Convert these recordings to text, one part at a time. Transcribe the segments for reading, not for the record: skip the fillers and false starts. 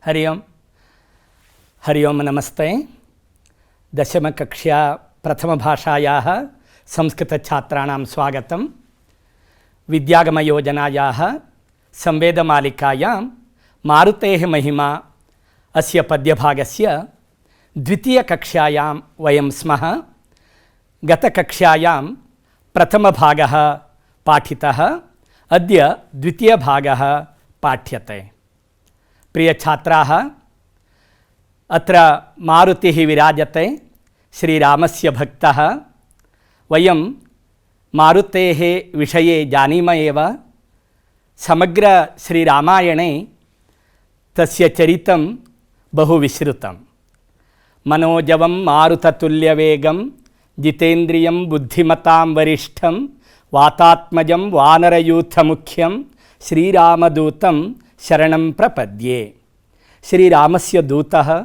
हरि ओम नमस्ते। दशमकक्षा प्रथमभाषायाः संस्कृतछात्राणां स्वागतं। विद्यागमयोजनायाः संवेदमालिकायां मारुतेः महिमा अस्य पद्यभागस्य द्वितीयकक्षायां वयं स्मः। गतकक्षायां प्रथमभागः पाठितः, अद्य द्वितीयभागः पाठ्यते। प्रियछात्राः, अत्र मारुतिः विराजते, श्रीरामस्य भक्तः। वयं मारुतेः विषये जानीम एव। समग्र श्रीरामायणे तस्य चरितं बहु विश्रुतं। मनोजवं मारुततुल्यवेगं जितेन्द्रियं बुद्धिमतां वरिष्ठं वातात्मजं वानरयूथमुख्यं श्रीरामदूतं शरणं प्रपद्ये। श्रीरामस्य दूतः,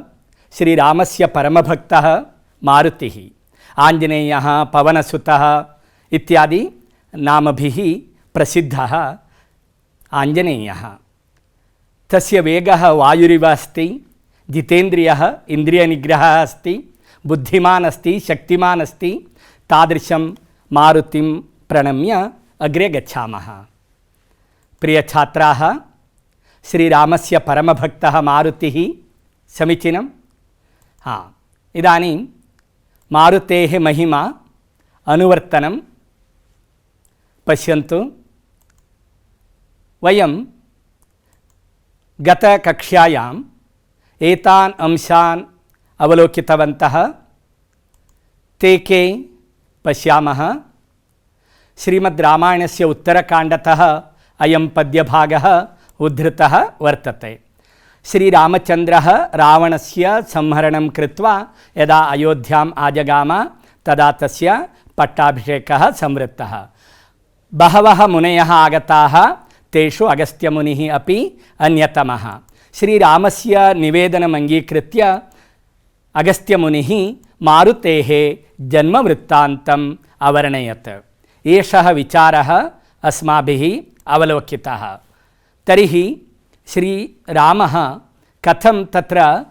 श्रीरामस्य परमभक्तः मारुतिः। आञ्जनेयः, पवनसुतः इत्यादि नामभिः प्रसिद्धः आञ्जनेयः। तस्य वेगः वायुरिव अस्ति, जितेन्द्रियः, इन्द्रियनिग्रहः अस्ति, बुद्धिमान् अस्ति, शक्तिमान् अस्ति। तादृशं मारुतिं प्रणम्य अग्रे गच्छामः। प्रियछात्राः, श्रीरामस्य परमभक्तः मारुतिः समीचीनं। इदानीं मारुतेः महिमा अनुवर्तनं पश्यन्तु। वयं गतकक्षायाम् एतान् अंशान् अवलोकितवन्तः। ते के पश्यामः। श्रीमद्रामायणस्य उत्तरकाण्डतः अयं पद्यभागः उद्धृतः वर्तते। श्रीरामचन्द्रः रावणस्य संहरणं कृत्वा यदा अयोध्याम् आजगाम तदा तस्य पट्टाभिषेकः संवृत्तः। बहवः मुनयः आगताः, तेषु अगस्त्यमुनिः अपि अन्यतमः। श्रीरामस्य निवेदनम् अङ्गीकृत्य अगस्त्यमुनिः मारुतेः जन्मवृत्तान्तम् अवर्णयत्। एषः विचारः अस्माभिः अवलोकितः। तर्हि श्रीरामः कथं तत्र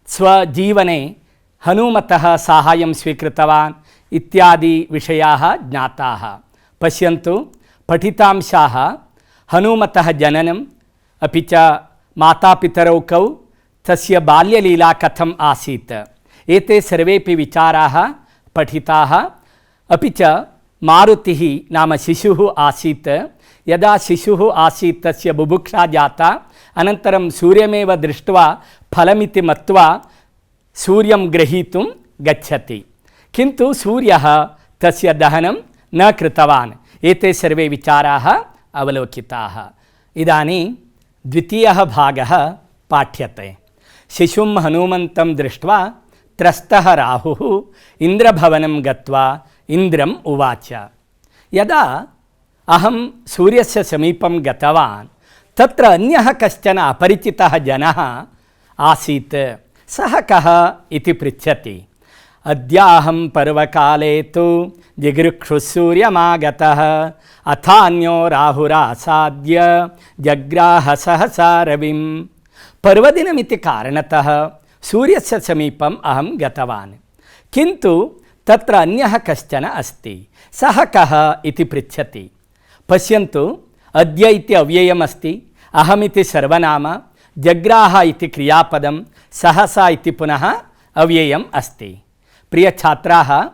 स्वजीवने हनुमतः साहाय्यं स्वीकृतवान् इत्यादि विषयाः ज्ञाताः। पश्यन्तु, पठितांशाः हनुमतः जननम्, अपि च मातापितरौ कौ, तस्य बाल्यलीला कथम् आसीत्, एते सर्वेपि विचाराः पठिताः। अपि च मारुतिः नाम शिशुः आसीत्। यदा शिशुः आसीत् तस्य बुभुक्षा जाता। अनन्तरं सूर्यमेव दृष्ट्वा फलमिति मत्वा सूर्यं ग्रहीतुं गच्छति, किन्तु सूर्यः तस्य दहनं न कृतवान्। एते सर्वे विचाराः अवलोकिताः। इदानीं द्वितीयः भागः पाठ्यते। शिशुं हनुमन्तं दृष्ट्वा त्रस्तः राहुः इन्द्रभवनं गत्वा इन्द्रम् उवाच, यदा अहं सूर्यस्य समीपं गतवान् तत्र अन्यः कश्चन अपरिचितः जनः आसीत्। सः कः इति पृच्छति। अद्याहं पर्वकाले तु जिगृक्षुः सूर्यमागतः अथान्यो राहुरासाद्य जग्राह सहसा रविं। पर्वदिनमिति कारणतः सूर्यस्य समीपम् अहं गतवान्, किन्तु तत्र अन्यः कश्चन अस्ति। सः कः इति पृच्छति। पश्यन्तु, अद्य इति अव्ययमस्ति, अहमिति सर्वनाम, जग्राह इति क्रियापदं, सहसा इति पुनः अव्ययम् अस्ति। प्रियछात्राः,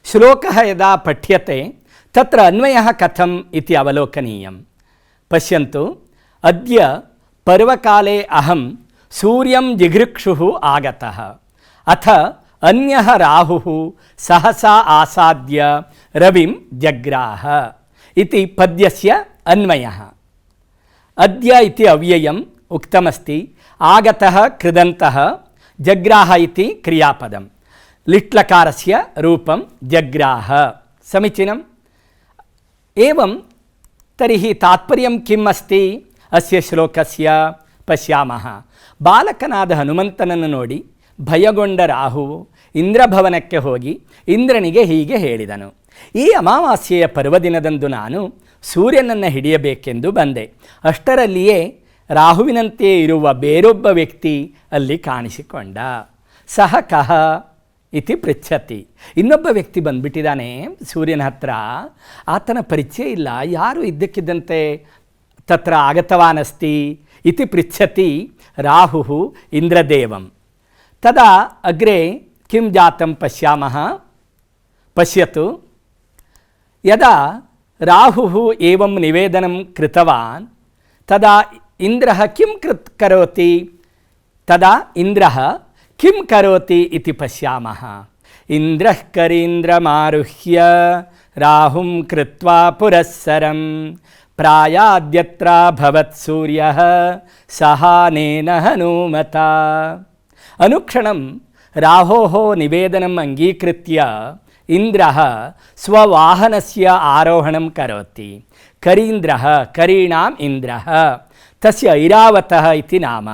श्लोकः यदा पठ्यते तत्र अन्वयः कथम् इति अवलोकनीयं। पश्यन्तु, अद्य पर्वकाले अहं सूर्यं जिघृक्षुः आगतः, अथ अन्यः राहुः सहसा आसाद्य रविं जग्राह इति पद्यस्य अन्वयः। अद्य इति अव्ययम् उक्तमस्ति, आगतः कृदन्तः, जग्राह इति क्रियापदं, लिट्लकारस्य रूपं जग्राह। समीचीनम्। एवं तर्हि तात्पर्यं किम् अस्ति अस्य श्लोकस्य पश्यामः। ಬಾಲಕನಾದ ಹನುಮಂತನನ್ನು ನೋಡಿ ಭಯಗೊಂಡ ರಾಹುವು ಇಂದ್ರಭವನಕ್ಕೆ ಹೋಗಿ ಇಂದ್ರನಿಗೆ ಹೀಗೆ ಹೇಳಿದನು, ಈ ಅಮಾವಾಸ್ಯೆಯ ಪರ್ವದಿನದಂದು ನಾನು ಸೂರ್ಯನನ್ನು ಹಿಡಿಯಬೇಕೆಂದು ಬಂದೆ. ಅಷ್ಟರಲ್ಲಿಯೇ ರಾಹುವಿನಂತೆ ಇರುವ ಬೇರೊಬ್ಬ ವ್ಯಕ್ತಿ ಅಲ್ಲಿ ಕಾಣಿಸಿಕೊಂಡ. ಸಹ ಕಹ ಇತಿ ಪೃಚ್ಛತಿ. ಇನ್ನೊಬ್ಬ ವ್ಯಕ್ತಿ ಬಂದ್ಬಿಟ್ಟಿದ್ದಾನೆ ಸೂರ್ಯನ ಹತ್ರ, ಆತನ ಪರಿಚಯ ಇಲ್ಲ, ಯಾರು ಇದ್ದಕ್ಕಿದ್ದಂತೆ ತತ್ರ ಆಗತವಾನಸ್ತಿ ಇತಿ ಪೃಚ್ಛತಿ ರಾಹು ಇಂದ್ರದೇವಂ. ತದಾ ಅಗ್ರೆ ಕಿಂ ಜಾತಂ ಪಶ್ಯಾಮಃ. ಪಶ್ಯತು, ಯದಾ ರಾಹು ಏವಂ ನಿವೇದನಂ ಕೃತವಾನ್ ತದಾ ಇಂದ್ರಃ ಕಿಂ ಕರೋತಿ. ತದಾ ಇಂದ್ರಃ ಕಿಂ ಕರೋತಿ ಇತಿ ಪಶ್ಯಾಮಃ. ಇಂದ್ರಃ ಕರೀಂದ್ರಮಾರುಹ್ಯ ರಾಹುಂ ಕೃತ್ವಾ ಪುರಸ್ಸರಂ ಪ್ರಾಯಾದ್ಯತ್ರ ಭವತ್ ಸೂರ್ಯಃ ಸಹಾನೇನ ಹನುಮತಾ. ಅನುಕ್ಷಣಂ ರಾಹೋಃ ನಿವೇದನಂ ಅಂಗೀಕೃತ್ಯ ಇಂದ್ರಃ ಸ್ವವಾಹನಸ್ಯ ಆರೋಹಣಂ ಕರೋತಿ. ಕರೀಂದ್ರಃ ಕರೀಣಾಂ ಇಂದ್ರಃ ತಸ್ಯ ಐರಾವತಃ ಇತಿ ನಾಮ.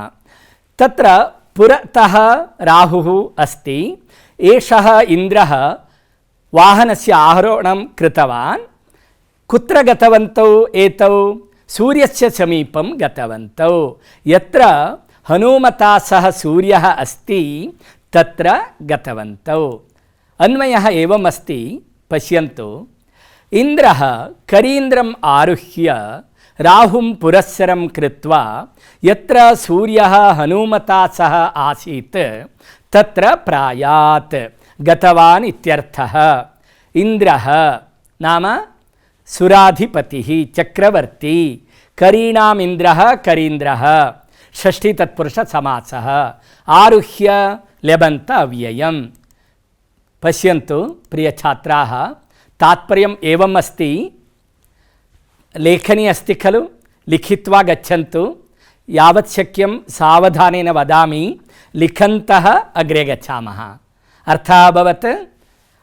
ತತ್ರ ಪುರತಃ ರಾಹುಃ अस्ति. एषः ಇಂದ್ರಃ ವಾಹನಸ್ಯ ಆರೋಹಣಂ ಕೃತವಾನ್. ಕುತ್ರ ಗತವಂತೌ ಏತೌ? ಸೂರ್ಯಸ್ಯ ಸಮೀಪಂ ಗತವಂತೌ. ಯತ್ರ ಹನುಮತಾ ಸಹ ಸೂರ್ಯಃ अस्ति ತತ್ರ ಗತವಂತೌ. ಅನ್ವಯಃ ಏವಂ अस्ति. ಪಶ್ಯन्तु, ಇಂದ್ರಃ ಕರೀಂದ್ರಂ ಆರುಹ್ಯ ರಾಹುಂ ಪುರಸ್ಸರಂ ಕೃತ್ವಾ ಯತ್ರ ಸೂರ್ಯಃ ಹನುಮತಾ ಸಹ ಆಸೀತ್ ತತ್ರ ಪ್ರಾಯಾತ್ ಗತವಾನ್ ಇತ್ಯರ್ಥಃ. ಇಂದ್ರಃ ನಾಮ ಸುರಾಧಿಪತಿಃ ಚಕ್ರವರ್ತಿ. ಕರೀಣಾಂ ಇಂದ್ರಃ ಕರೀಂದ್ರಃ ಷಷ್ಠಿ ತತ್ಪುರುಷ ಸಮಾಸಃ. ಆರುಹ್ಯ ಲೆಬಂತ ಅವ್ಯಯಂ. ಪಶ್ಯಂತು ಪ್ರಿಯ ಛಾತ್ರಾಃ, ತಾತ್ಪರ್ಯಂ ಏವಂ अस्ति. लेखनी अस्ति खलु, लिखित्वा गच्छन्तु. यावत् शक्यं सावधानेन वदामि, लिखन्तः अग्रे गच्छामः. अर्थः अभवत्.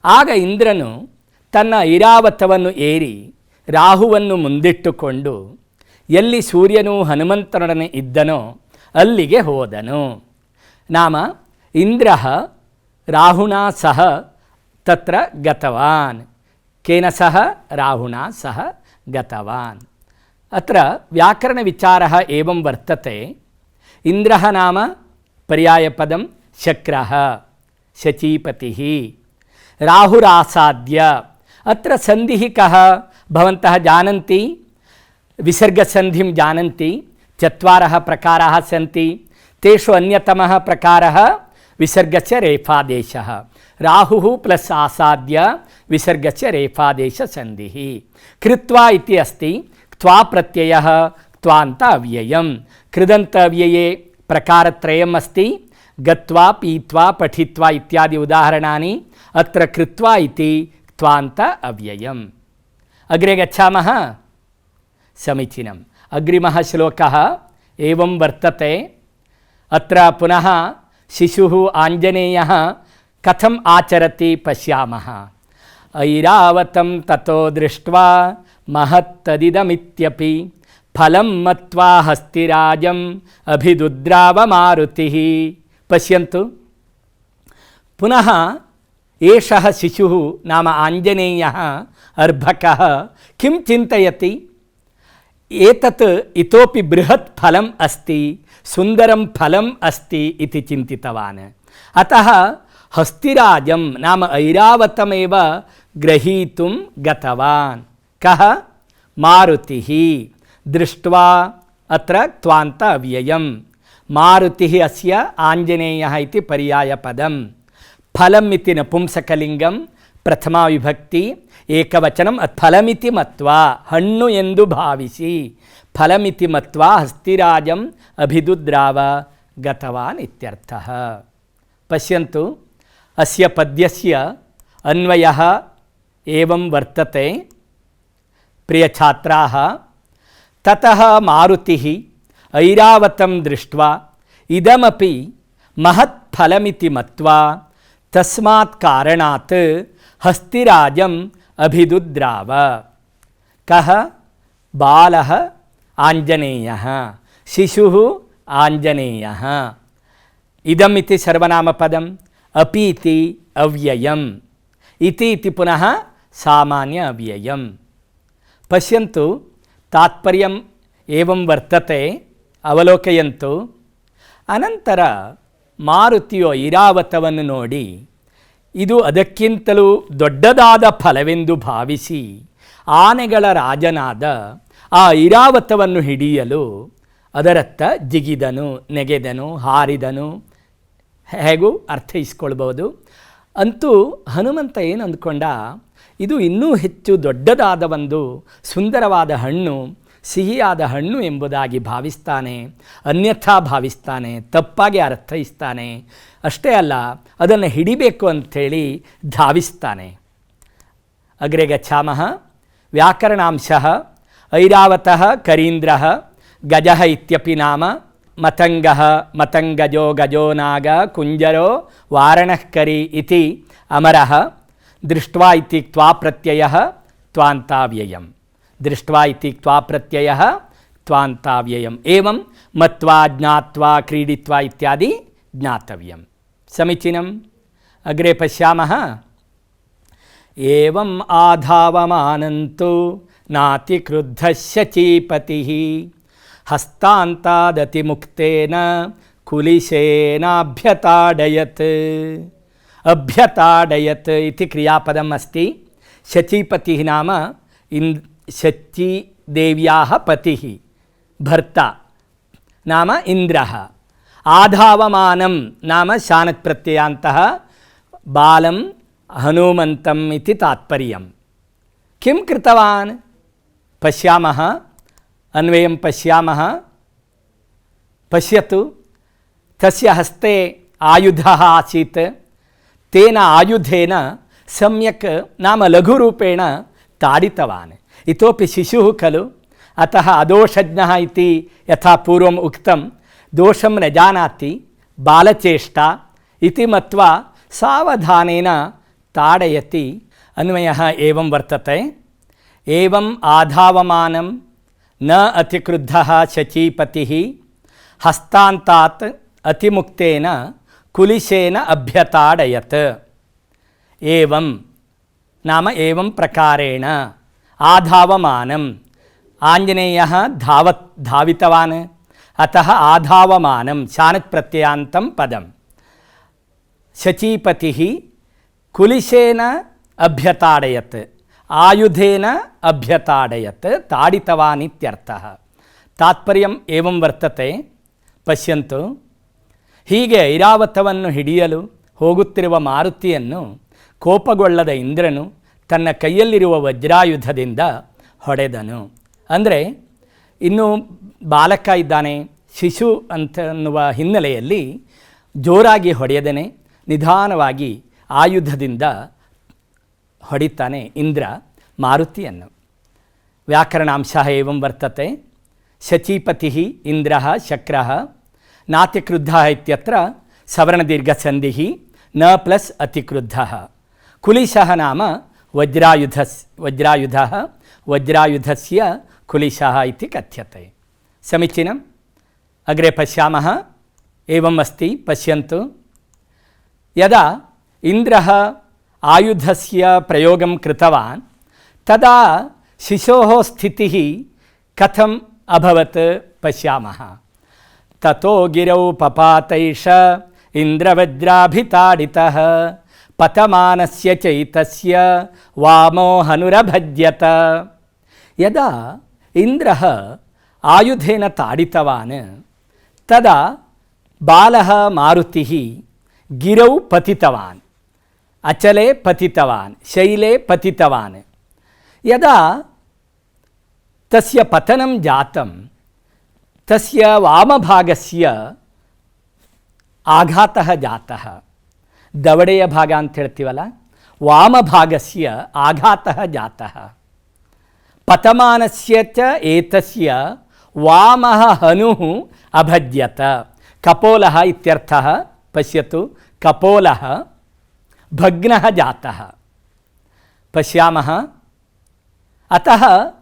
ಆಗ ಇಂದ್ರನು ತನ್ನ ಐರಾವತವನ್ನು ಏರಿ ರಾಹುವನ್ನು ಮುಂದಿಟ್ಟುಕೊಂಡು ಎಲ್ಲಿ ಸೂರ್ಯನು ಹನುಮಂತನೊಡನೆ ಇದ್ದನೋ ಅಲ್ಲಿಗೆ ಹೋದನು. ನಾಮ ಇಂದ್ರಃ ರಾಹುಣಾ ಸಹ ತತ್ರ ಗತವಾನ್. ಕೇನ ಸಹ ರಾಹುಣಾ ಸಹ ಗತವಾನ್. ಅತ್ರ ವ್ಯಾಕರಣವಿಚಾರः ಏವಂ ವರ್ತತೆ. ಇಂದ್ರಃ ನಾಮ ಪರ್ಯಾಯಪದಂ ಶಕ್ರಃ ಶಚೀಪತಿಃ. ರಾಹುರಾಸಾದ್ಯ. ಅತ್ರ ಸಂಧಿಃ ಕಃ ಭವಂತಃ जानन्ति. विसर्गसन्धिं जानन्ति. चत्वारः प्रकाराः सन्ति. तेषु अन्यतमः प्रकारः विसर्गस्य रेफादेशः. राहुः प्लस आसाद्य विसर्गस्य रेफादेशसन्धिः. कृत्वा इति अस्ति. क्त्वा प्रत्ययः क्त्वान्त अव्ययं. कृदन्त अव्यये प्रकारत्रयम् अस्ति. गत्वा पीत्वा पठित्वा इत्यादि उदाहरणानि. अत्र कृत्वा इति क्त्वान्त अव्ययम्. अग्रे गच्छामः. समीचीनम्. अग्रिमः श्लोकः एवं वर्तते. अत्र पुनः शिशुः आञ्जनेयः कथम् आचरति पश्यामः. ऐरावतं ततो दृष्ट्वा महत्तदिदमित्यपि फलं मत्वा हस्तिराजम् अभिदुद्राव मारुतिः. पश्यन्तु, पुनः एषः शिशुः नाम आञ्जनेयः अर्भकः किं चिन्तयति? एतत् इतोपि बृहत् फलम् अस्ति, सुन्दरं फलम् अस्ति इति चिन्तितवान्. अतः हस्तिराजं नाम ऐरावतमेव ग्रहीतुं गतवान्. कः? मारुतिः. दृष्ट्वा अत्र क्त्वान्त अव्ययम्. मारुतिः अस्य आञ्जनेयः इति पर्यायपदम्. फलम् इति नपुंसकलिङ्गं, प्रथमा विभक्ति, ಏಕವಚನಂ. ಫಲಮಿತಿ ಮತ್ವಾ ಹಣ್ಣು ಎಂದು ಭಾವಿಸಿ ಫಲಮಿತಿ ಮತ್ವಾ ಹಸ್ತಿರಾಜಂ ಅಭಿದುದ್ರಾವ ಗತವಾನ್ ಇತ್ಯರ್ಥಃ. ಪಶ್ಯಂತು, ಅಸ್ಯ ಪದ್ಯಸ್ಯ ಅನ್ವಯಃ ಏವಂ ವರ್ತತೆ. ಪ್ರಿಯ ಛಾತ್ರಾಃ, ತತಃ ಮಾರುತಿಃ ಐರಾವತಂ ದೃಷ್ಟ್ವಾ ಇದಮಪಿ ಮಹತ್ ಫಲಮಿತಿ ಮತ್ವಾ ತಸ್ಮಾತ್ ಕಾರಣಾತ್ ಹಸ್ತಿರಾಜಂ ಅಭಿದುದ್ರಾವ. ಕಃ? ಬಾಲಃ ಆಂಜನೇಯಃ, ಶಿಶುಃ ಆಂಜನೇಯಃ. ಇದಂ ಇತಿ ಸರ್ವನಾಮಪದಂ, ಅಪಿ ಇತಿ ಅವ್ಯಯಂ, ಇತಿ ಇತಿ ಪುನಃ ಸಾಮಾನ್ಯ ಅವ್ಯಯಂ. ಪಶ್ಯಂತು, ತಾತ್ಪರ್ಯಂ ಏವಂ ವರ್ತತೆ. ಅವಲೋಕಯಂತು. ಅನಂತರ ಮಾರುತಿಯು ಐರಾವತವನ್ನು ನೋಡಿ ಇದು ಅದಕ್ಕಿಂತಲೂ ದೊಡ್ಡದಾದ ಫಲವೆಂದು ಭಾವಿಸಿ ಆನೆಗಳ ರಾಜನಾದ ಆ ಐರಾವತವನ್ನು ಹಿಡಿಯಲು ಅದರತ್ತ ಜಿಗಿದನು, ನೆಗೆದನು, ಹಾರಿದನು. ಹೇಗೂ ಅರ್ಥೈಸ್ಕೊಳ್ಬೋದು. ಅಂತೂ ಹನುಮಂತ ಏನು ಅಂದ್ಕೊಂಡ, ಇದು ಇನ್ನೂ ಹೆಚ್ಚು ದೊಡ್ಡದಾದ ಒಂದು ಸುಂದರವಾದ ಹಣ್ಣು, ಸಿಹಿಯಾದ ಹಣ್ಣು ಎಂಬುದಾಗಿ ಭಾವಿಸ್ತಾನೆ, ಅನ್ಯಥಾ ಭಾವಿಸ್ತಾನೆ, ತಪ್ಪಾಗಿ ಅರ್ಥೈಸ್ತಾನೆ. ಅಷ್ಟೇ ಅಲ್ಲ, ಅದನ್ನು ಹಿಡಿಬೇಕು ಅಂಥೇಳಿ ಧಾವಿಸ್ತಾನೆ. ಅಗ್ರೆ ಗಚ್ಛಾಮಃ. ವ್ಯಾಕರಣಾಂಶಃ ಐರಾವತಃ ಕರೀಂದ್ರಃ ಗಜಃ ಇತ್ಯಪಿ ನಾಮ ಮತಂಗಃ ಮತಂಗಜೋ ಗಜೋ ನಾಗ ಕುಂಜರೋ ವಾರಣಃ ಕರಿ ಇತಿ ಅಮರಃ ದೃಷ್ಟ್ವಾ ಇತಿ ಕ್ವಾ ಪ್ರತ್ಯಯಃ ತ್ವಾಂತಾವ್ಯಯಂ. ದೃಷ್ಟ್ವಾ ಇತಿ ಕ್ವಾ ಪ್ರತ್ಯಯಃ ತ್ವಾಂತಾವ್ಯಯಂ. ಏವಂ ಮತ್ವಾ ಜ್ಞಾತ್ವಾ ಕ್ರೀಡಿತ್ವಾ ಇತ್ಯಾದಿ ಜ್ಞಾತವ್ಯಂ. ಸಮೀಚೀನಂ. ಅಗ್ರೆ ಪಶ್ಯಾಮಃ. ಏವಂ ಆಧಾವಮಾನಂತು ನಾತಿ ಕ್ರುದ್ಧಃ ಶಚೀಪತಿಃ ಹಸ್ತಾಂತಾದತಿಮುಕ್ತೇನ ಕುಲಿಶೇನಾಭ್ಯತಾಡಯತ್. ಅಭ್ಯತಾಡಯತ್ ಇತಿ ಕ್ರಿಯಾಪದम् अस्ति. ಶಚೀಪತಿಃ ನಾಮ ಶಚೀದೇವ್ಯಾः ಪತಿಃ ಭರ್ತಾ ನಾಮ ಇಂದ್ರಃ. ಆಧಾವಮಾನಂ ನಾಮ ಶಾನತ್ ಪ್ರತ್ಯಯಾಂತಃ ಬಾಲಂ ಹನುಮಂತಂ ಇತಿ ತಾತ್ಪರ್ಯಂ. ಕಿಂ ಕೃತವಾನ್ ಪಶ್ಯಾಮಃ. ಅನ್ವಯಂ ಪಶ್ಯಾಮಃ. ಪಶ್ಯತು. ತಸ್ಯ ಹಸ್ತೆ ಆಯುಧಃ ಆಸೀತ್. ತೇನ ಆಯುಧೇನ ಸಮ್ಯಕ್ ನಾಮ ಲಘುರೂಪೇಣ ತಾಡಿತವಾನ್. ಇತೋಪಿ ಶಿಶುಃ ಖಲು ಅತಃ ಅದೋಷಜ್ಞಃ ಇತಿ ಯಥಾ ಪೂರ್ವಂ ಉಕ್ತಂ ದೋಷಂ ನ ಜಾನಾತಿ ಬಾಲಚೇಷ್ಟಾ ಇತಿ ಮತ್ವಾ ಸಾವಧಾನೇನ ತಾಡಯತಿ. ಅನ್ವಯಃ ಏವಂ ವರ್ತತೆ. ಏವಂ ಆಧಾವಮಾನಂ ನ ಅತಿಕ್ರುದ್ಧಃ ಶಚೀಪತಿಃ ಹಸ್ತಾಂತಾತ್ ಅತಿಮುಕ್ತೇನ ಕುಲಿಶೇನ ಅಭ್ಯತಾಡಯತ್. ಏವಂ ನಾಮ ಏವಂ ಪ್ರಕಾರೇಣ ಆಧಾವಮಾನಂ ಆಂಜನೇಯಃ ಧಾವಿತವಾನ್. ಅತಃ ಆಧಾವಮಾನಂ ಶಾನತ್ ಪ್ರತ್ಯಯಾಂತಂ ಪದಂ. ಶಚೀಪತಿಃ ಕುಲಿಶೇನ ಅಭ್ಯತಾಡಯತ್ ಆಯುಧೇನ ಅಭ್ಯತಾಡಯತ್ ತಾಡಿತವಾನ್ ಇತ್ಯರ್ಥಃ. ತಾತ್ಪರ್ಯಂ ಏವಂ ವರ್ತತೆ. ಪಶ್ಯಂತು. ಹೀಗೆ ಐರಾವತವನ್ನು ಹಿಡಿಯಲು ಹೋಗುತ್ತಿರುವ ಮಾರುತಿಯನ್ನು ಕೋಪಗೊಳ್ಳದ ಇಂದ್ರನು ತನ್ನ ಕೈಯಲ್ಲಿರುವ ವಜ್ರಾಯುಧದಿಂದ ಹೊಡೆದನು. ಅಂದರೆ ಇನ್ನೂ ಬಾಲಕ ಇದ್ದಾನೆ, ಶಿಶು ಅಂತನ್ನುವ ಹಿನ್ನೆಲೆಯಲ್ಲಿ ಜೋರಾಗಿ ಹೊಡೆಯದೇನೆ ನಿಧಾನವಾಗಿ ಆಯುಧದಿಂದ ಹೊಡಿತಾನೆ ಇಂದ್ರ ಮಾರುತಿಯನ್ನು. ವ್ಯಾಕರಣಾಂಶಃ ಏವಂ ವರ್ತತೆ. ಶಚೀಪತಿಃ ಇಂದ್ರಃ ಶಕ್ರಃ ನಾತಿಕ್ರುದ್ಧಃ ಇತ್ಯತ್ರ ಸವರ್ಣದೀರ್ಘಸಂಧಿಃ ನ ಪ್ಲಸ್ ಅತಿಕ್ರುದ್ಧಃ. ಕುಲಿಶಃ ನಾಮ ವಜ್ರಾಯುಧಃ ವಜ್ರಾಯುಧಸ್ಯ ಕುಲಿಶಃ ಇತಿ ಕಥ್ಯತೆ. ಸಮೀಚೀನಂ. ಅಗ್ರೆ ಪಶ್ಯಾಮಃ. ಏವಂ ಅಸ್ತಿ. ಪಶ್ಯಂತು. ಯದಾ ಇಂದ್ರಃ ಆಯುಧಸ್ಯ ಪ್ರಯೋಗಂ ಕೃತವಾನ್ ತದಾ ಶಿಶೋಃ ಸ್ಥಿತಿಃ ಕಥಂ ಅಭವತ್ ಪಶ್ಯಾಮಃ. ತತೋ ಗಿರೌ ಪಪಾತೈಷ ಇಂದ್ರವಜ್ರಾಭಿತಾಡಿತಃ ಪತಮಾನಸ್ಯ ಚೈತಸ್ಯ ವಾಮೋ ಹನುರಭಜ್ಯತ. ಯದಾ ಇಂದ್ರಃ ಆಯುಧೇನ ತಾಡಿತವಾನ್ ತದಾ ಬಾಲಃ ಮಾರುತಿಃ ಗಿರೌ ಪತಿತವಾನ್. ಅಚಲೆ ಪತಿತವಾನ್, ಶೈಲೆ ಪತಿತವಾನ್. ಯದಾ ತಸ್ಯ ಪತನಂ ಜಾತಂ ತಸ್ಯ ವಾಮಭಾಗಸ್ಯ ಆಘಾತಃ ಜಾತಃ. ದವಡೆಯ ಭಾಗ ಅಂತ ಹೇಳ್ತೀವಲ್ಲ, ವಾಮಭಾಗಸ್ಯ ಆಘಾತಃ ಜಾತಃ. ಪತಮಾನಸ್ಯ ಚ ಏತಸ್ಯ ವಾಮಃ ಹನುಃ ಅಭಜ್ಯತ. ಕಪೋಲಃ ಇತ್ಯರ್ಥಃ. ಪಶ್ಯತು. ಕಪೋಲಃ ಭಗ್ನಃ ಜಾತಃ. ಪಶ್ಯಾಮಃ. ಅತಃ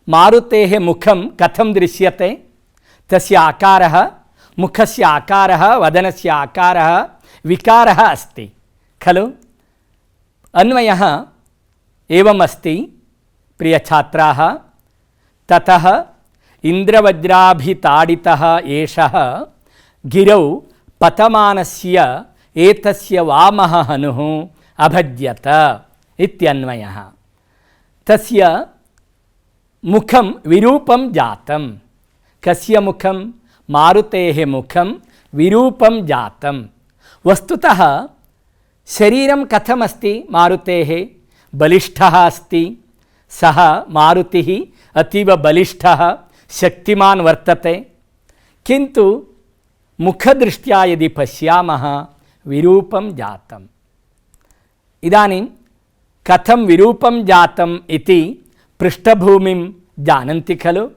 ಮಾರುತೇಃ ಮುಖಂ ಕಥಂ ದೃಶ್ಯತೆ. ತಸ್ಯ ಆಕಾರಃ, ಮುಖಸ್ಯ ಆಕಾರಃ, ವದನಸ್ಯ ಆಕಾರಃ ವಿಕಾರಃ ಅಸ್ತಿ ಖಲು. ಅನ್ವಯಃ ಏವಂ ಅಸ್ತಿ ಪ್ರಿಯ ಛಾತ್ರಾಃ. ತತಃ ಇಂದ್ರವಜ್ರಾಭಿತಾಡಿತಃ ಏಷಃ ಗಿರೌ ಪತಮಾನಸ್ಯ ಏತಸ್ಯ ವಾಮಃ ಹನುಃ ಅಭಜ್ಯತ ಇತ್ಯನ್ವಯಃ. ತಸ್ಯ ಮುಖಂ ವಿರೂಪಂ ಜಾತಂ. ಕಸ್ಯ ಮುಖಂ? ಮಾರುತೇಃ ಮುಖಂ ವಿರೂಪಂ ಜಾತಂ. ವಸ್ತುತಃ ಶರೀರಂ ಕಥಮಸ್ತಿ ಮಾರುತೇಃ? ಬಲಿಷ್ಠಃ अस्ति. सः मारुतिः अतीव बलिष्ठः शक्तिमान् वर्तते. किन्तु मुखदृष्ट्या यदि पश्यामः विरूपं जातम्. इदानीं कथं विरूपं जातम् इति पृष्ठभूमिं जानन्ति खलु,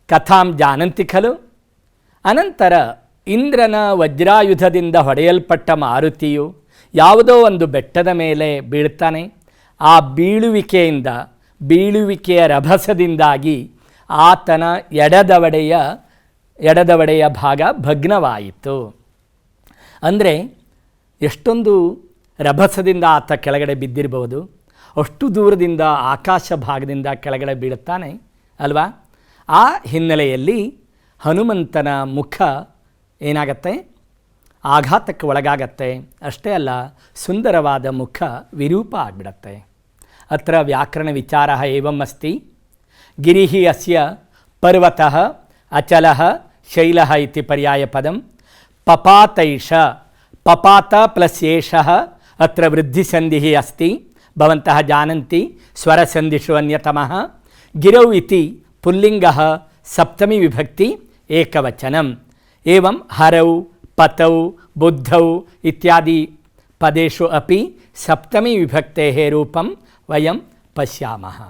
कथां जानन्ति खलु. ಅನಂತರ ಇಂದ್ರನ ವಜ್ರಾಯುಧದಿಂದ ಹೊಡೆಯಲ್ಪಟ್ಟ ಮಾರುತಿಯು ಯಾವುದೋ ಒಂದು ಬೆಟ್ಟದ ಮೇಲೆ ಬೀಳ್ತಾನೆ. ಆ ಬೀಳುವಿಕೆಯ ರಭಸದಿಂದಾಗಿ ಆತನ ಎಡದವಡೆಯ ಭಾಗ ಭಗ್ನವಾಯಿತು. ಅಂದರೆ ಎಷ್ಟೊಂದು ರಭಸದಿಂದ ಆತ ಕೆಳಗಡೆ ಬಿದ್ದಿರಬಹುದು. ಅಷ್ಟು ದೂರದಿಂದ ಆಕಾಶ ಭಾಗದಿಂದ ಕೆಳಗಡೆ ಬೀಳುತ್ತಾನೆ ಅಲ್ವಾ. ಆ ಹಿನ್ನೆಲೆಯಲ್ಲಿ ಹನುಮಂತನ ಮುಖ ಏನಾಗತ್ತೆ? ಆಘಾತಕ್ಕೆ ಒಳಗಾಗತ್ತೆ. ಅಷ್ಟೇ ಅಲ್ಲ, ಸುಂದರವಾದ ಮುಖ ವಿರೂಪ ಆಗಿಬಿಡತ್ತೆ. ಅತ್ರ ವ್ಯಾಕರಣ ವಿಚಾರ ಏವಂ ಅಸ್ತಿ. ಗಿರಿಹಿ ಅಸ್ಯ ಪರ್ವತಃ ಅಚಲಃ ಶೈಲಃ ಇತಿ ಪರ್ಯಾಯ ಪದಂ. ಪಪಾತೈಷ, ಪಪಾತ ಪ್ಲಸ್ ಏಷಃ ಅತ್ರ ವೃದ್ಧಿಸಂಧಿಃ ಅಸ್ತಿ. ಭವಂತಃ जानन्ति ಸ್ವರಸಂಧಿಷು ಅನ್ಯತಮಃ. ಗಿರೌ ಇತಿ ಪುಲ್ಲಿಂಗಃ ಸಪ್ತಮಿ ವಿಭಕ್ತಿ ಏಕವಚನಂ. एवं हरौ पतौ बुद्धौ इत्यादि पदेषु अपि सप्तमी विभक्तेः रूपं वयं पश्यामः.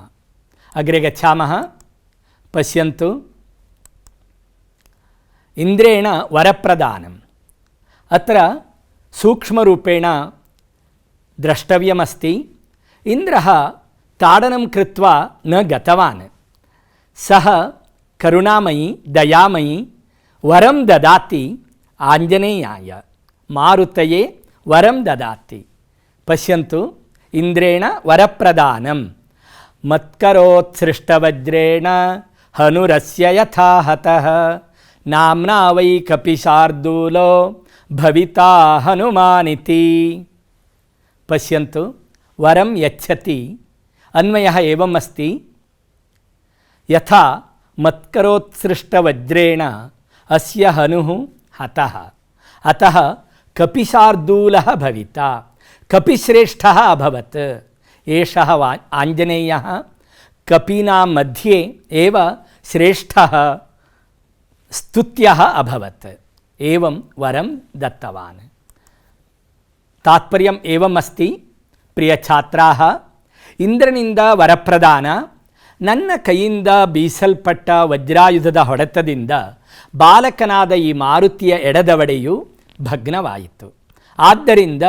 अग्रे गच्छामः. पश्यन्तु. इन्द्रेण वरप्रदानम्. अत्र सूक्ष्मरूपेण द्रष्टव्यमस्ति. इन्द्रः ताडनं कृत्वा न गतवान्. सः करुणामयी दयामयी वरं ददाति आञ्जनेयाय. मारुतये वरं ददाति. पश्यन्तु. इन्द्रेण वरप्रदानं. मत्करोत्सृष्टवज्रेण हनुरस्य यथा हतः नाम्ना वै कपिशार्दूलो भविता हनुमानिति. पश्यन्तु. वरं यच्छति. अन्वयः एवम् अस्ति. यथा मत्करोत्सृष्टवज्रेण अस्य हनुः हतः, अतः कपिशार्दूलः भविता, कपिश्रेष्ठः अभवत्. एषः आञ्जनेयः कपीनां मध्ये एव श्रेष्ठः स्तुत्यः अभवत्. एवं वरं दत्तवान्. तात्पर्यम् एवम् अस्ति. प्रियछात्राः, ಇಂದ್ರನಿಂದ ವರಪ್ರದಾನ. ನನ್ನ ಕೈಯಿಂದ ಬೀಸಲ್ಪಟ್ಟ ವಜ್ರಾಯುಧದ ಹೊಡೆತದಿಂದ ಬಾಲಕನಾದ ಈ ಮಾರುತಿಯ ಎಡದವಡೆಯು ಭಗ್ನವಾಯಿತು. ಆದ್ದರಿಂದ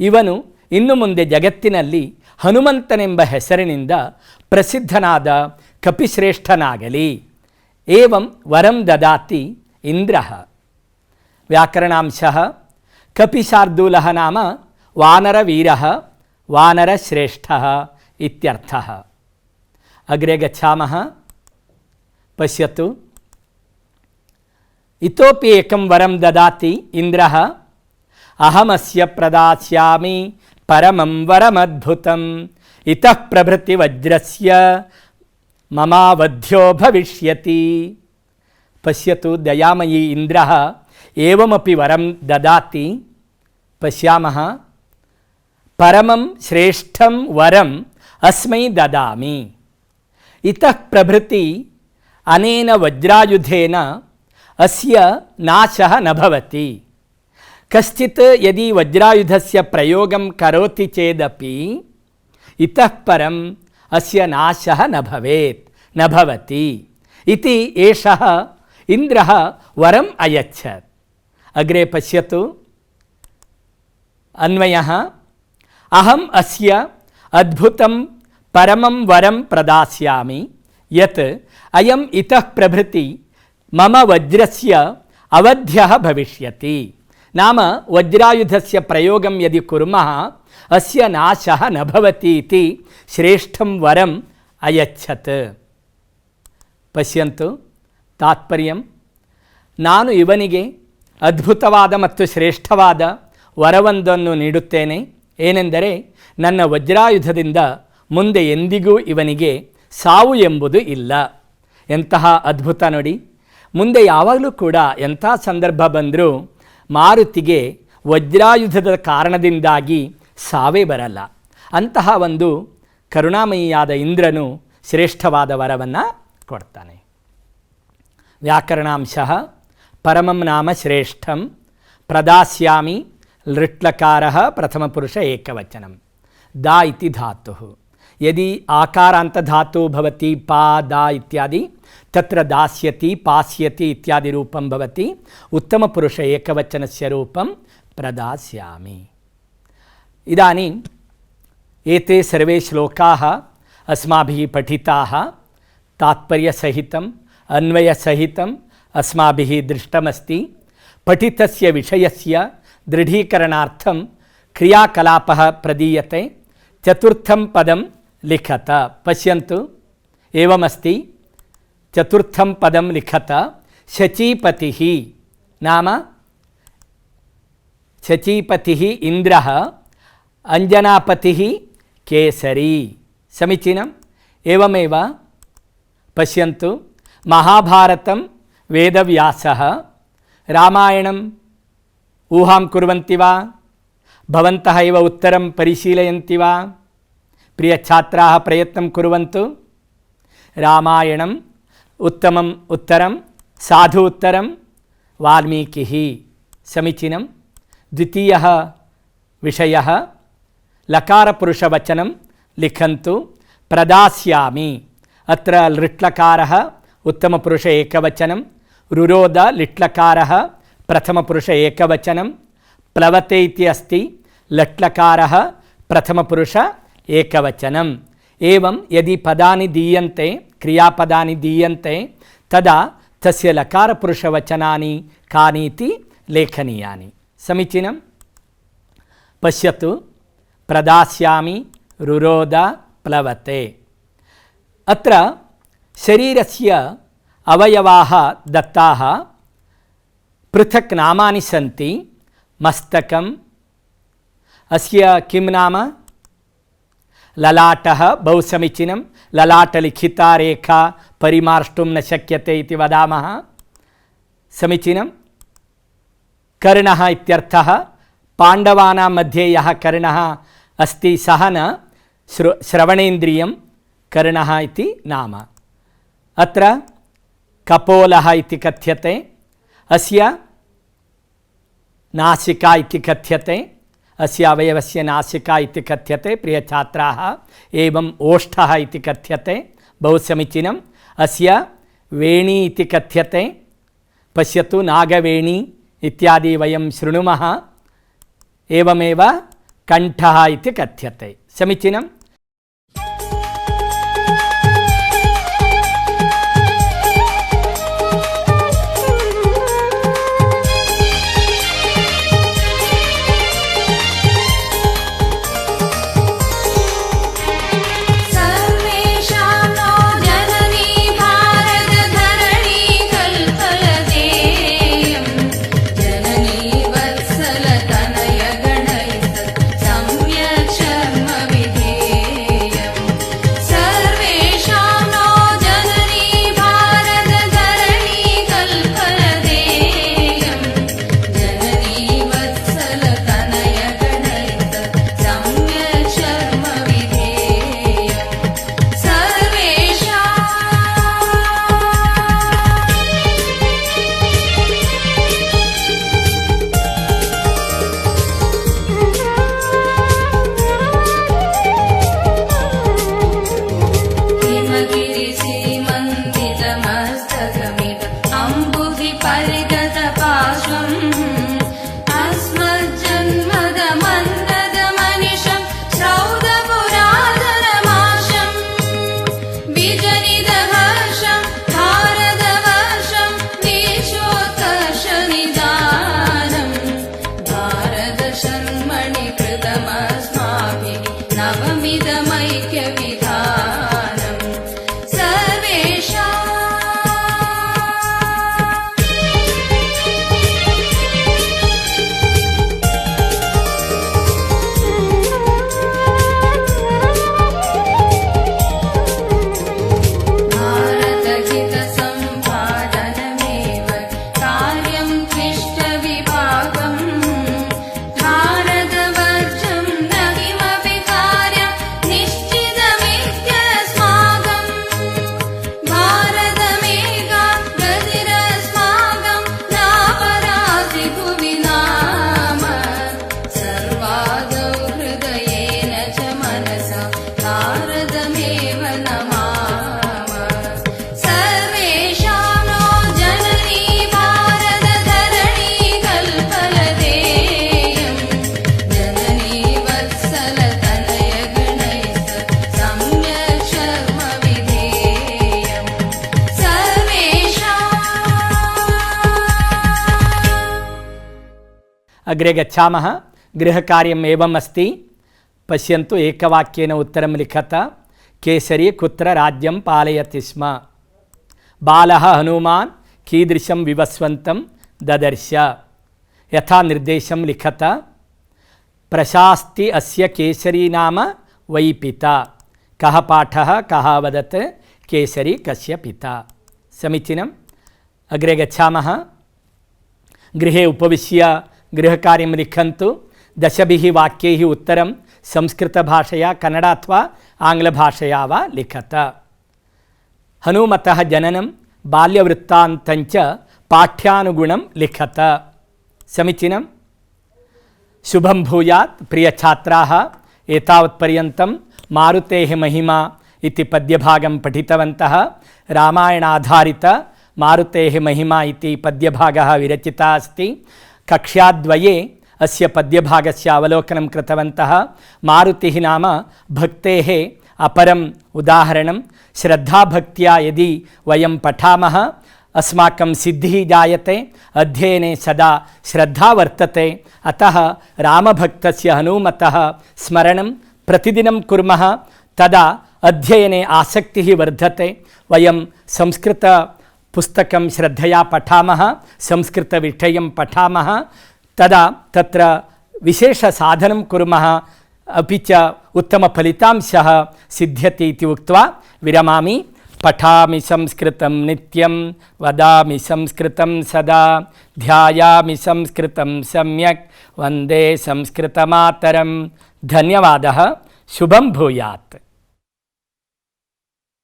ಇವನು ಇನ್ನು ಮುಂದೆ ಜಗತ್ತಿನಲ್ಲಿ ಹನುಮಂತನೆಂಬ ಹೆಸರಿನಿಂದ ಪ್ರಸಿದ್ಧನಾದ ಕಪಿಶ್ರೇಷ್ಠನಾಗಲಿ. ಏವಂ ವರಂ ದದಾತಿ ಇಂದ್ರಃ. ವ್ಯಾಕರಣಾಂಶಃ. ಕಪಿಶಾರ್ದೂಲಃ ನಾಮ ವಾನರವೀರಃ ವಾನರಶ್ರೇಷ್ಠಃ ಇತ್ಯರ್ಥಃ. अग्रे गच्छामः. पश्यतु. इतोपि एकं वरं ददाति इन्द्रः. अहमस्य प्रदास्यामि परमं वरमद्भुतम् इतः प्रभृति वज्रस्य ममावध्यो भविष्यति. पश्यतु. दयामयी इन्द्रः एवमपि वरं ददाति. पश्यामः. परमं श्रेष्ठं वरम् अस्मै ददामि. इतः प्रभृति अनेन वज्रायुधेन अस्य नाशः न भवति. कश्चित् यदि वज्रायुधस्य प्रयोगं करोति चेदपि इतः परम् अस्य नाशः न भवेत्, न भवति इति एषः इन्द्रः वरम् अयच्छत्. अग्रे पश्यतु. अन्वयः. अहम् अस्य अद्भुतं परमं वरं प्रदास्यामि यत् अयम् इतः प्रभृति मम वज्रस्य अवध्यः भविष्यति. नाम वज्रायुधस्य प्रयोगं यदि कुर्मः अस्य नाशः न भवति इति श्रेष्ठं वरम् अयच्छत्. पश्यन्तु. ತಾತ್ಪರ್ಯಂ, ನಾನು ಇವನಿಗೆ ಅದ್ಭುತವಾದ ಮತ್ತು ಶ್ರೇಷ್ಠವಾದ ವರವೊಂದನ್ನು ನೀಡುತ್ತೇನೆ. ಏನೆಂದರೆ, ನನ್ನ ವಜ್ರಾಯುಧದಿಂದ ಮುಂದೆ ಎಂದಿಗೂ ಇವನಿಗೆ ಸಾವು ಎಂಬುದು ಇಲ್ಲ. ಎಂತಹ ಅದ್ಭುತ ನೋಡಿ. ಮುಂದೆ ಯಾವಾಗಲೂ ಕೂಡ ಎಂಥ ಸಂದರ್ಭ ಬಂದರೂ ಮಾರುತಿಗೆ ವಜ್ರಾಯುಧದ ಕಾರಣದಿಂದಾಗಿ ಸಾವೇ ಬರಲ್ಲ. ಅಂತಹ ಒಂದು ಕರುಣಾಮಯಿಯಾದ ಇಂದ್ರನು ಶ್ರೇಷ್ಠವಾದ ವರವನ್ನು ಕೊಡ್ತಾನೆ. ವ್ಯಾಕರಣಾಂಶ ಪರಮಂ ನಾಮ ಶ್ರೇಷ್ಠಂ ಪ್ರದಾಸ್ಯಾಮಿ ಲೃಟ್ಲಕಾರ ಪ್ರಥಮಪುರುಷ ಏಕವಚನಂ. ದಾ ಇತಿ ಧಾತು. ಯದಿ ಆಕಾರಾಂತ ಧಾತು ಭವತಿ ಪಾ ದಾ ಇತ್ಯಾದಿ ತತ್ರ ದಾಸ್ಯತಿ ಪಾಸ್ಯತಿ ಇತ್ಯಾದಿ ರೂಪಂ ಭವತಿ. ಉತ್ತಮಪುರುಷ ಏಕವಚನಸ್ಯ ರೂಪಂ ಪ್ರದಾಸ್ಯಾಮಿ. ಇದಾनीं एते सर्वे श्लोकाः अस्माभिः पठिताः. तात्पर्यसहितम् अन्वयसहितम् अस्माभिः दृष्टमस्ति. पठितस्य विषयस्य दृढीकरणार्थं क्रियाकलापः प्रदीयते. चतुर्थं पदं लिखत. पश्यन्तु, एवमस्ति. चतुर्थं पदं लिखत. शचीपतिः नाम शचीपतिः इन्द्रः, अंजनापतिः केसरी. समीचीनम्. एवमेव पश्यन्तु, महाभारतं वेदव्यासः, रामायणम् ऊहां कुर्वन्ति वा? भवन्तः एव उत्तरं परिशीलयन्ति वा? प्रियछात्राः प्रयत्नं कुर्वन्तु. रामायणम् उत्तमम् उत्तरं, साधु उत्तरं वाल्मीकिः. समीचीनं. द्वितीयः विषयः लकारपुरुषवचनं लिखन्तु. प्रदास्यामि. अत्र लृट्लकारः उत्तमपुरुष एकवचनं, रुरोध लिट्लकारः प्रथमपुरुष एकवचनं, प्लवते इति अस्ति लट्लकारः प्रथमपुरुष एकवचनम्. एवं यदि पदानि दीयन्ते, क्रियापदानि दीयन्ते, तदा तस्य लकारपुरुषवचनानि कानि इति लेखनीयानि. समीचीनं. पश्यतु, प्रदास्यामि, रुरोध, प्लवते. अत्र शरीरस्य अवयवाः दत्ताः. पृथक् नामानि सन्ति. मस्तकम्, अस्य किं नाम? ललाटः. बहु समीचीनं. ललाटलिखिता रेखा परिमार्ष्टुं न शक्यते इति वदामः. समीचीनं. कर्णः इत्यर्थः. पाण्डवानां मध्ये यः कर्णः अस्ति सः न श्रवणेन्द्रियं कर्णः इति नाम. अत्र कपोलः इति कथ्यते. अस्य नासिका इति कथ्यते. अस्य अवयवस्य नासिका इति कथ्यते. प्रियछात्राः, एवम् ओष्ठः इति कथ्यते. बहु समीचीनम्. अस्य वेणी इति कथ्यते. पश्यतु, नागवेणी इत्यादि वयं शृणुमः. एवमेव कण्ठः इति कथ्यते. समीचीनं. संव्य शर्म विधेयम्. अग्रे गच्छामः। गृहकार्यम् एवम् अस्ति। पश्यन्तु, एकवाक्येन उत्तरं लिखत। केसरी कुत्र राज्यं पालयति स्म? बालः हनुमान् कीदृशं विवस्वन्तं ददर्श? यथा निर्देशं लिखत। प्रशास्ति अस्य केसरी नाम वै पिता। कः पाठः कः वदत्? केसरी कस्य पिता? समीचीनम्। अग्रे गच्छामः। गृहे उपविश्य गृहकार्यं लिखन्तु। 10 वाक्यैः उत्तरं संस्कृतभाषया, कन्नड अथवा आङ्ग्लभाषया वा लिखत। हनुमतः जननं बाल्यवृत्तान्तञ्च पाठ्यानुगुणं लिखत। समीचीनं। शुभं भूयात्। प्रियछात्राः, एतावत्पर्यन्तं मारुतेः महिमा इति पद्यभागं पठितवन्तः। रामायणाधारित मारुतेः महिमा इति पद्यभागः विरचितः अस्ति। कक्ष्याद्वये अस्य पद्यभागस्य अवलोकनं कृतवन्तः। मारुतिः नाम भक्तेः अपरम् उदाहरणं। श्रद्धाभक्त्या यदि वयं पठामः अस्माकं सिद्धिः जायते, अध्ययने सदा श्रद्धा वर्तते। अतः रामभक्तस्य हनुमतः स्मरणं प्रतिदिनं कुर्मः, तदा अध्ययने आसक्तिः वर्धते। वयं संस्कृतपुस्तकं श्रद्धया पठामः, संस्कृतविषयं पठामः, तदा तत्र विशेषसाधनं कुर्मः, अपि च उत्तमफलितांशः सिद्ध्यति इति उक्त्वा विरमामि। पठामि संस्कृतं नित्यं, वदामि संस्कृतं सदा, ध्यायामि संस्कृतं सम्यक्, वन्दे संस्कृतमातरं। धन्यवादः। शुभं भूयात्।